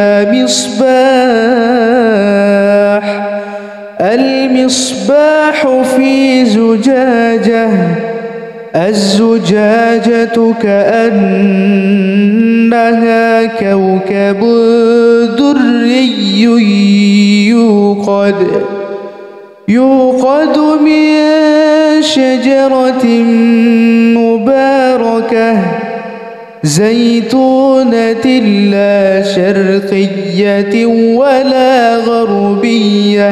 المصباح في زجاجة الزجاجة كأنها كوكب دري يوقد من شجرة مباركة زيتونة لا شرقية ولا غربية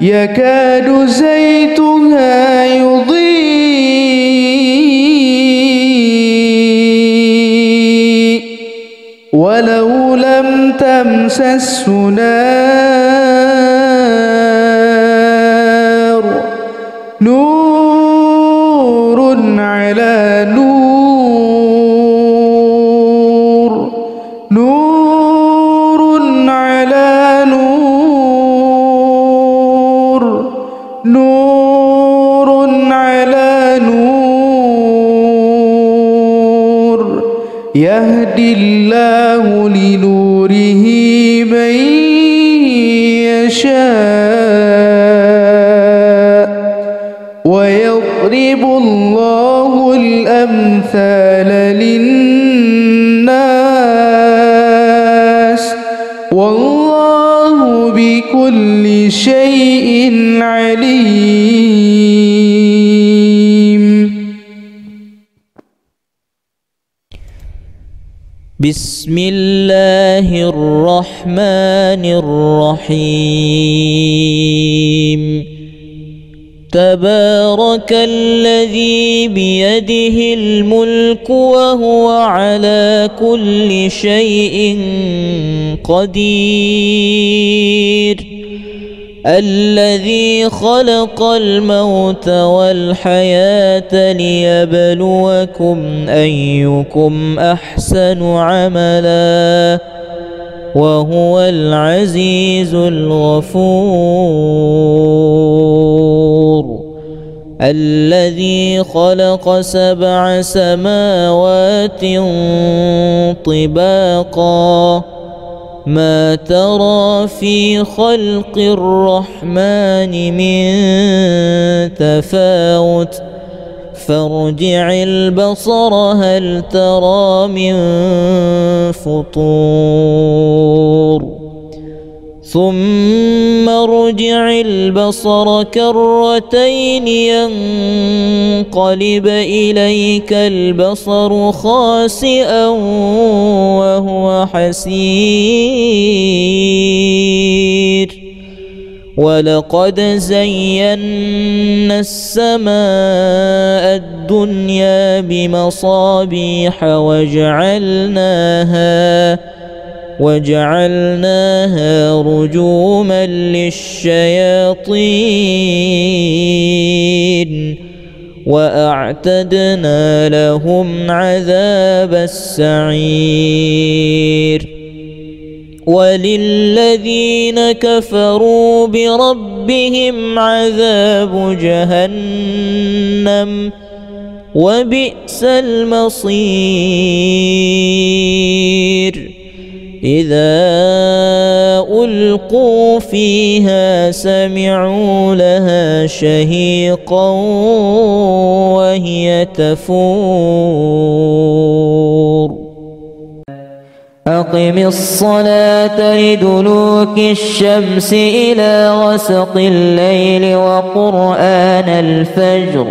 يكاد زيتها يضيء ولو لم تمسسه نار نور على نور نور على نور نور على نور يهدي الله لنوره من يشاء ويضرب الله الأمثال للناس والله بكل شيء عليم.
بسم الله الرحمن الرحيم. تبارك الذي بيده الملك وهو على كل شيء قدير الذي خلق الموت والحياة ليبلوكم أيكم أحسن عملا وهو العزيز الغفور الذي خلق 7 سماوات طباقا ما ترى في خلق الرحمن من تفاوت فارجع البصر هل ترى من فطور ثم ارجع البصر كرتين ينقلب إليك البصر خاسئا وهو حسير ولقد زينا السماء الدنيا بمصابيح وجعلناها رجوما للشياطين وأعتدنا لهم عذاب السعير وللذين كفروا بربهم عذاب جهنم وبئس المصير إذا ألقوا فيها سمعوا لها شهيقا وهي تفور أقم الصلاة لدلوك الشمس إلى غسق الليل وقرآن الفجر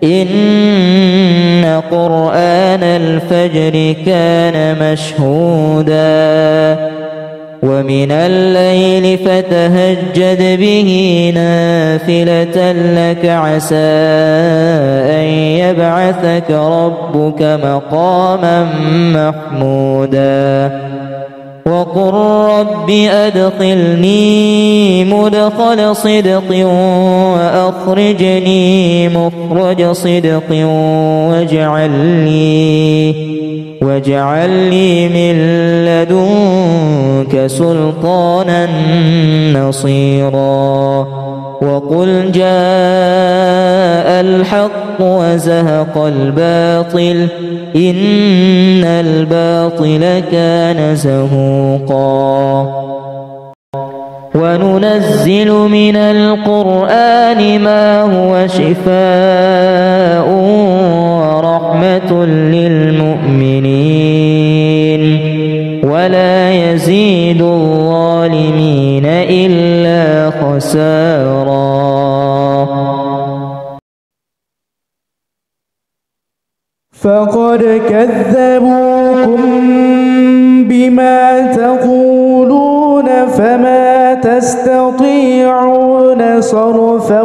إن قرآن الفجر كان مشهودا ومن الليل فتهجد به نافلة لك عسى أن يبعثك ربك مقاما محمودا وقل رب أدخلني مدخل صدق وأخرجني مخرج صدق واجعل لي من لدنك سلطانا نصيرا وقل جاء الحق وزهق الباطل إن الباطل كان زهوقا وننزل من القرآن ما هو شفاء ورحمة للمؤمنين ولا يزيد الظالمين إلا خسارا
فقد كذبوكم بما تقولون فما تستطيعون صرفا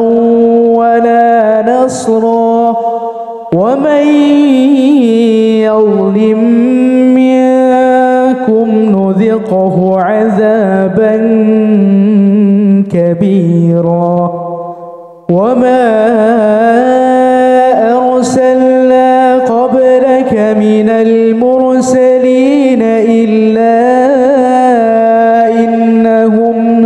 ولا نصرا ومن يظلم منكم نذقه عذابا كبيرا وما أرسلنا قبلك من المرسلين إلا إنهم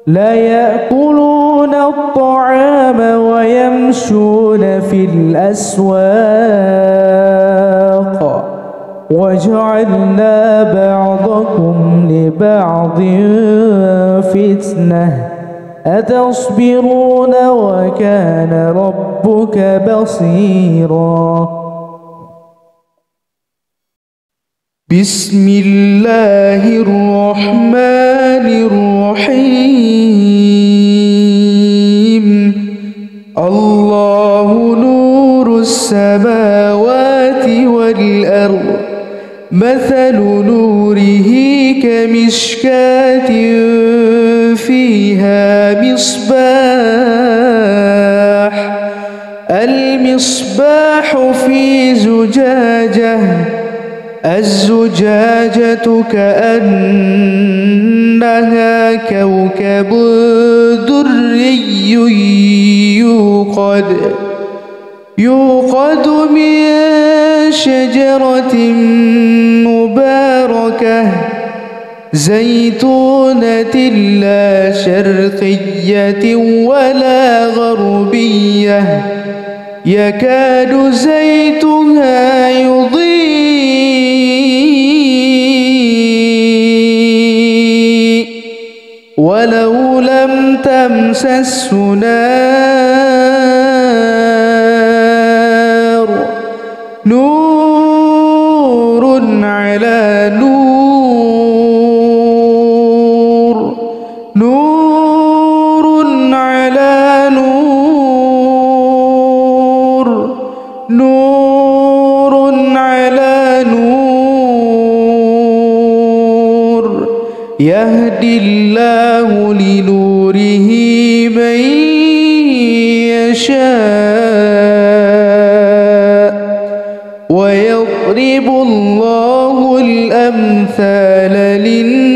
ليأكلون الطعام ويمشون في الأسواق وجعلنا بعضكم لبعض فتنة أتصبرون وكان ربك بصيرا بسم الله الرحمن الرحيم الله نور السماوات والأرض مثل نوره كمشكاة فيها المصباح في زجاجة الزجاجة كأنها كوكب دري يوقد من شجرة مباركة زيتونة لا شرقية ولا غربية يكاد زيتها يضيء ولو لم تمسسه نار نور على نور نور على نور نور على نور يهدي الله لنوره من يشاء ويضرب الله الأمثال للناس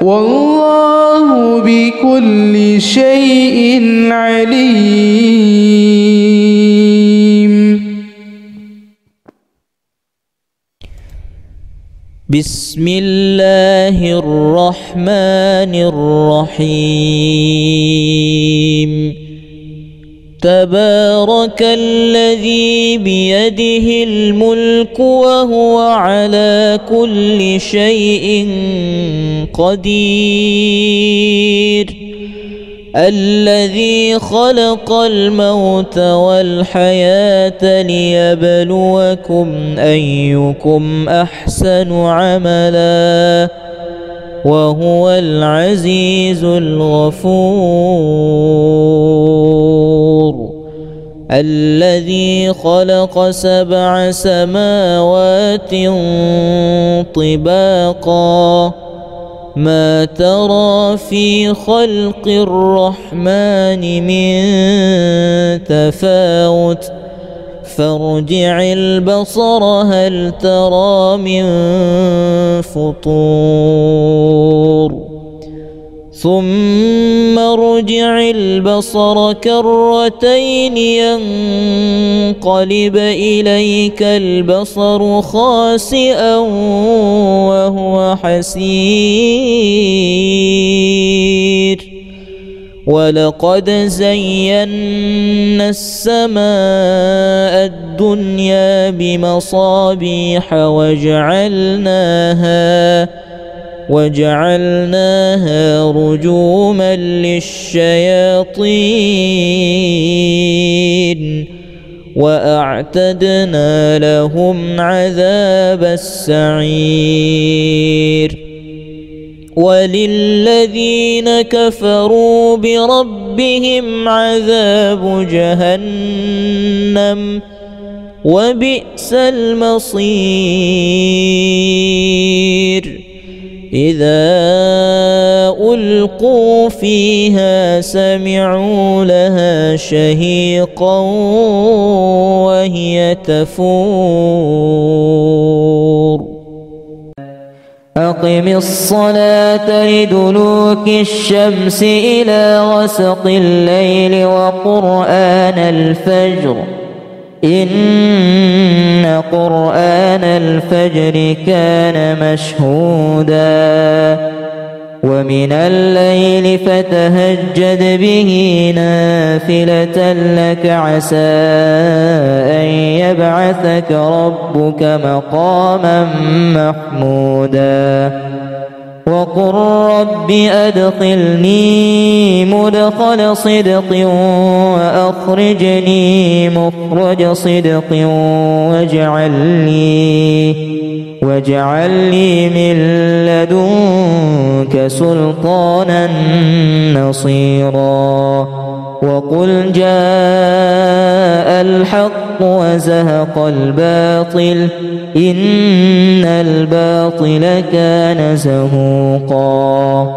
والله بكل شيء عليم.
بسم الله الرحمن الرحيم. تبارك الذي بيده الملك وهو على كل شيء قدير الذي خلق الموت والحياة ليبلوكم أيكم أحسن عملا وهو العزيز الغفور الذي خلق 7 سماوات طباقا ما ترى في خلق الرحمن من تفاوت فارجع البصر هل ترى من فطور ثم ارجع البصر كرتين ينقلب إليك البصر خاسئا وهو حسير ولقد زينا السماء الدنيا بمصابيح وجعلناها رجوما للشياطين وأعتدنا لهم عذاب السعير وللذين كفروا بربهم عذاب جهنم وبئس المصير إذا ألقوا فيها سمعوا لها شهيقا وهي تفور أقم الصلاة لدلوك الشمس إلى غسق الليل وقرآن الفجر إن قرآن الفجر كان مشهودا ومن الليل فتهجد به نافلة لك عسى أن يبعثك ربك مقاما محمودا وقل رب أدخلني مدخل صدق وأخرجني مخرج صدق واجعل لي من لدنك سلطانا نصيرا وقل جاء الحق وزهق الباطل إن الباطل كان زهوقا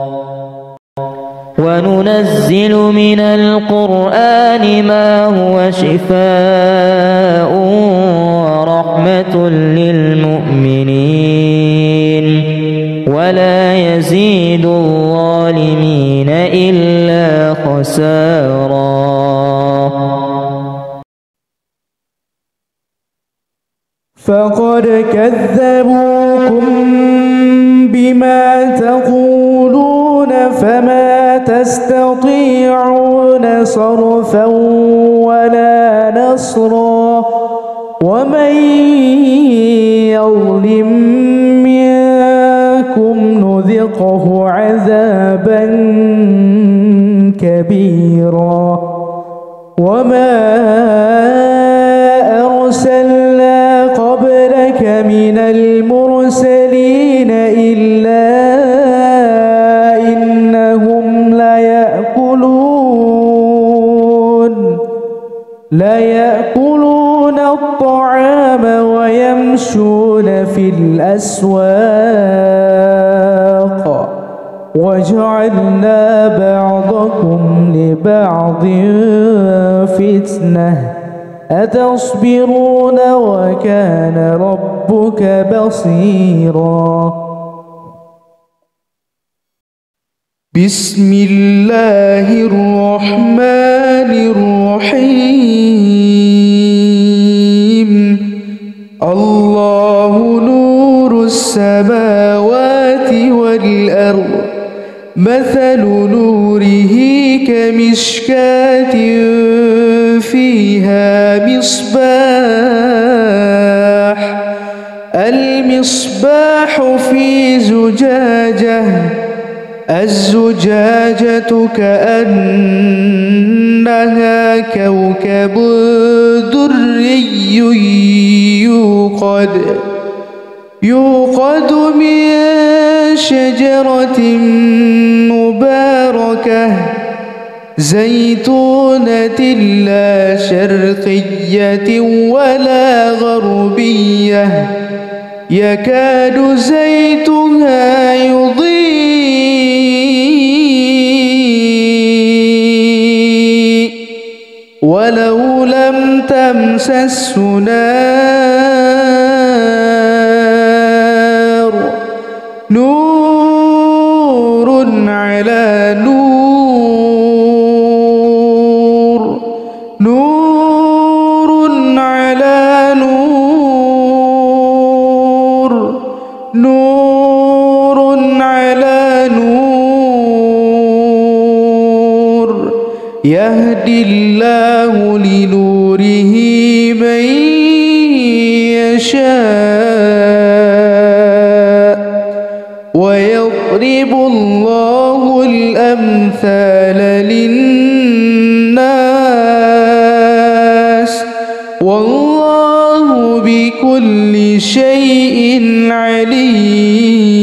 وننزل من القرآن ما هو شفاء ورحمة للمؤمنين ولا يزيد الظالمين إلا خسارا.
فقد كذبوكم بما تقولون فما تستطيعون صرفا ولا نصرا ومن يظلم منكم نذقه عذابا كبيرا وما أرسلنا قبلك من المرسلين إلا إنهم ليأكلون الطعام ويمشون في الأسواق وجعلنا بعضكم لبعض فتنة أتصبرون وكان ربك بصيرا. بسم الله الرحمن الرحيم. الله نور السماوات والأرض مثل نوره كمشكاة فيها مصباح المصباح في زجاجة الزجاجة كأنها كوكب دري يوقد من شجرة مباركة زيتونة لا شرقية ولا غربية يكاد زيتها يضيء ولو لم تمسسه نار نور على نور نور على نور نور على نور يهدي الله لنوره من يشاء ويضرب الله الأمثال للناس والله بكل شيء عليم.